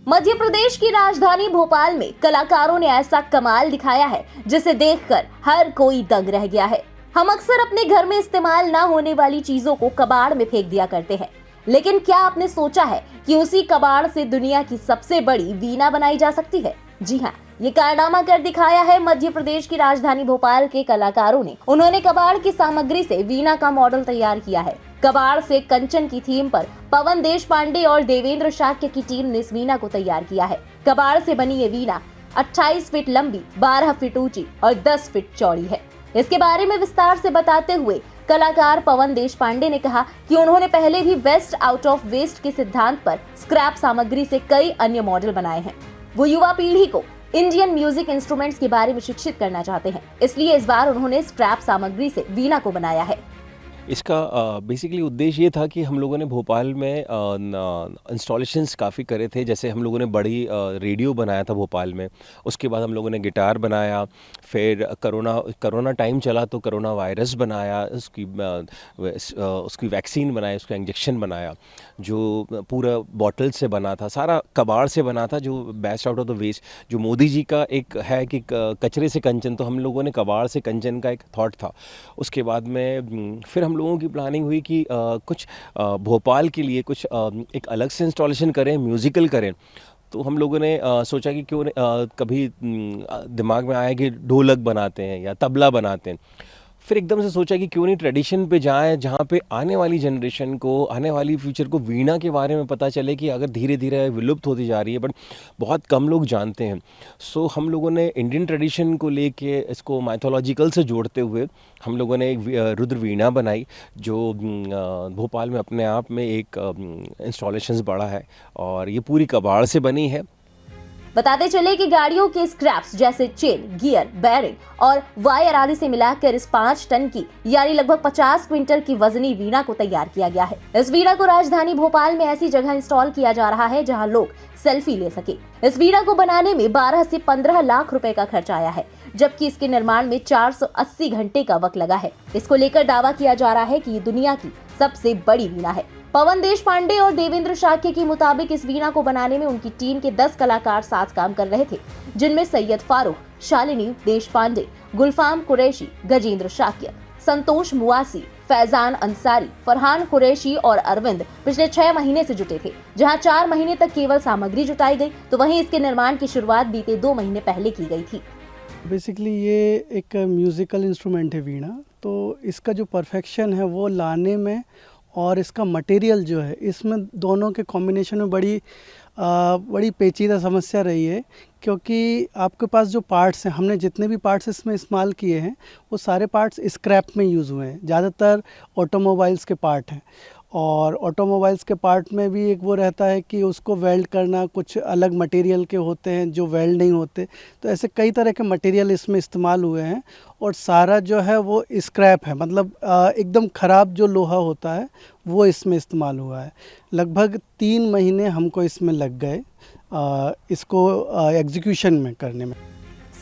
मध्य प्रदेश की राजधानी भोपाल में कलाकारों ने ऐसा कमाल दिखाया है जिसे देखकर हर कोई दंग रह गया है। हम अक्सर अपने घर में इस्तेमाल ना होने वाली चीजों को कबाड़ में फेंक दिया करते हैं, लेकिन क्या आपने सोचा है कि उसी कबाड़ से दुनिया की सबसे बड़ी वीणा बनाई जा सकती है? जी हाँ, ये कारनामा कर दिखाया है मध्य प्रदेश की राजधानी भोपाल के कलाकारों ने। उन्होंने कबाड़ की सामग्री से वीणा का मॉडल तैयार किया है। कबाड़ से कंचन की थीम पर पवन देशपांडे और देवेंद्र शाक्य की टीम ने इस वीणा को तैयार किया है। कबाड़ से बनी ये वीणा 28 फीट लंबी, 12 फीट ऊंची और 10 फीट चौड़ी है। इसके बारे में विस्तार से बताते हुए कलाकार पवन देशपांडे ने कहा कि उन्होंने पहले भी बेस्ट आउट ऑफ वेस्ट के सिद्धांत पर स्क्रैप सामग्री से कई अन्य मॉडल बनाए हैं। वो युवा पीढ़ी को इंडियन म्यूजिक इंस्ट्रूमेंट्स के बारे में शिक्षित करना चाहते हैं, इसलिए इस बार उन्होंने स्क्रैप सामग्री से वीणा को बनाया है। इसका बेसिकली उद्देश्य ये था कि हम लोगों ने भोपाल में इंस्टॉलेशंस काफ़ी करे थे। जैसे हम लोगों ने बड़ी रेडियो बनाया था भोपाल में, उसके बाद हम लोगों ने गिटार बनाया, फिर कोरोना टाइम चला तो कोरोना वायरस बनाया, उसकी वैक्सीन बनाई, उसका इंजेक्शन बनाया जो पूरा बॉटल से बना था, सारा कबाड़ से बना था, जो best out of the waste. जो मोदी जी का एक है कि कचरे से कंचन, तो हम लोगों ने कबाड़ से कंचन का एक थॉट था। उसके बाद में फिर हम लोगों की प्लानिंग हुई कि कुछ भोपाल के लिए कुछ एक अलग से इंस्टॉलेशन करें, म्यूज़िकल करें। तो हम लोगों ने सोचा कि क्यों कभी दिमाग में आया कि ढोलक बनाते हैं या तबला बनाते हैं। फिर एकदम से सोचा कि क्यों नहीं ट्रेडिशन पे जाएं, जहाँ पे आने वाली जनरेशन को, आने वाली फ्यूचर को वीणा के बारे में पता चले कि अगर धीरे धीरे विलुप्त होती जा रही है, बट बहुत कम लोग जानते हैं। सो हम लोगों ने इंडियन ट्रेडिशन को लेके इसको माइथोलॉजिकल से जोड़ते हुए हम लोगों ने एक रुद्र वीणा बनाई, जो भोपाल में अपने आप में एक इंस्टॉलेशंस बड़ा है और ये पूरी कबाड़ से बनी है। बताते चले कि गाड़ियों के स्क्रैप्स जैसे चेन, गियर, बैरिंग और वायर आदि से मिलाकर इस 5 टन की यानी लगभग 50 क्विंटल की वजनी वीणा को तैयार किया गया है। इस वीणा को राजधानी भोपाल में ऐसी जगह इंस्टॉल किया जा रहा है जहां लोग सेल्फी ले सके। इस वीणा को बनाने में 12 से 15 लाख रुपए का खर्च आया है, जबकि इसके निर्माण में 480 घंटे का वक्त लगा है। इसको लेकर दावा किया जा रहा है कि ये दुनिया की सबसे बड़ी वीणा है। पवन देशपांडे और देवेंद्र शाक्य के मुताबिक इस वीणा को बनाने में उनकी टीम के 10 कलाकार साथ काम कर रहे थे, जिनमें सैयद फारूक, शालिनी देशपांडे, गुलफाम कुरैशी, गजेंद्र शाक्य, संतोष मुआसी, फैजान अंसारी, फरहान कुरैशी और अरविंद पिछले 6 महीने से जुटे थे। जहां 4 महीने तक केवल सामग्री जुटाई गई, तो वहीं इसके निर्माण की शुरुआत बीते 2 महीने पहले की गई थी। बेसिकली ये एक म्यूज़िकल इंस्ट्रूमेंट है वीणा, तो इसका जो परफेक्शन है वो लाने में और इसका मटेरियल जो है, इसमें दोनों के कॉम्बिनेशन में बड़ी पेचीदा समस्या रही है, क्योंकि आपके पास जो पार्ट्स हैं, हमने जितने भी पार्ट्स इसमें इस्तेमाल किए हैं वो सारे पार्ट्स स्क्रैप में यूज़ हुए हैं। ज़्यादातर ऑटोमोबाइल्स के पार्ट हैं और ऑटोमोबाइल्स के पार्ट में भी एक वो रहता है कि उसको वेल्ड करना, कुछ अलग मटेरियल के होते हैं जो वेल्ड नहीं होते। तो ऐसे कई तरह के मटेरियल इसमें इस्तेमाल हुए हैं और सारा जो है वो स्क्रैप है, मतलब एकदम ख़राब जो लोहा होता है वो इसमें इस्तेमाल हुआ है। लगभग 3 महीने हमको इसमें लग गए इसको एग्जीक्यूशन में करने में।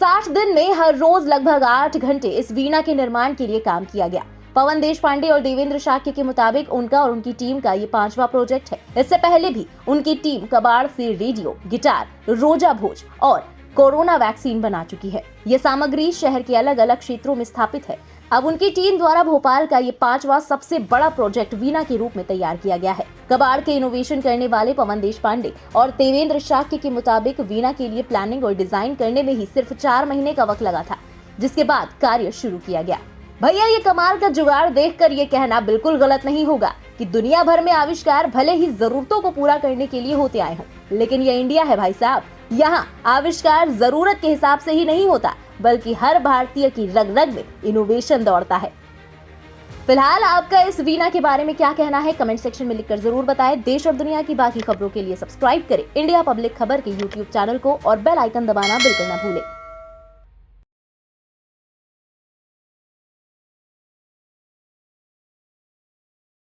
60 दिन में हर रोज लगभग 8 घंटे इस वीणा के निर्माण के लिए काम किया गया। पवन देशपांडे और देवेंद्र शाक्य के मुताबिक उनका और उनकी टीम का ये 5वां प्रोजेक्ट है। इससे पहले भी उनकी टीम कबाड़ से रेडियो, गिटार, रोजा भोज और कोरोना वैक्सीन बना चुकी है। ये सामग्री शहर के अलग अलग क्षेत्रों में स्थापित है। अब उनकी टीम द्वारा भोपाल का ये 5वां सबसे बड़ा प्रोजेक्ट वीणा के रूप में तैयार किया गया है। कबाड़ के इनोवेशन करने वाले पवन देशपांडे और देवेंद्र शाक्य के मुताबिक वीणा के लिए प्लानिंग और डिजाइन करने में ही सिर्फ 4 महीने का वक्त लगा था, जिसके बाद कार्य शुरू किया गया। भैया, ये कमाल का जुगाड़ देखकर ये कहना बिल्कुल गलत नहीं होगा कि दुनिया भर में आविष्कार भले ही जरूरतों को पूरा करने के लिए होते आए हों, लेकिन ये इंडिया है भाई साहब। यहाँ आविष्कार जरूरत के हिसाब से ही नहीं होता, बल्कि हर भारतीय की रग रग में इनोवेशन दौड़ता है। फिलहाल आपका इस वीणा के बारे में क्या कहना है, कमेंट सेक्शन में लिखकर जरूर बताएं। देश और दुनिया की बाकी खबरों के लिए सब्सक्राइब करें इंडिया पब्लिक खबर के YouTube चैनल को और बेल आइकन दबाना बिल्कुल न भूलें।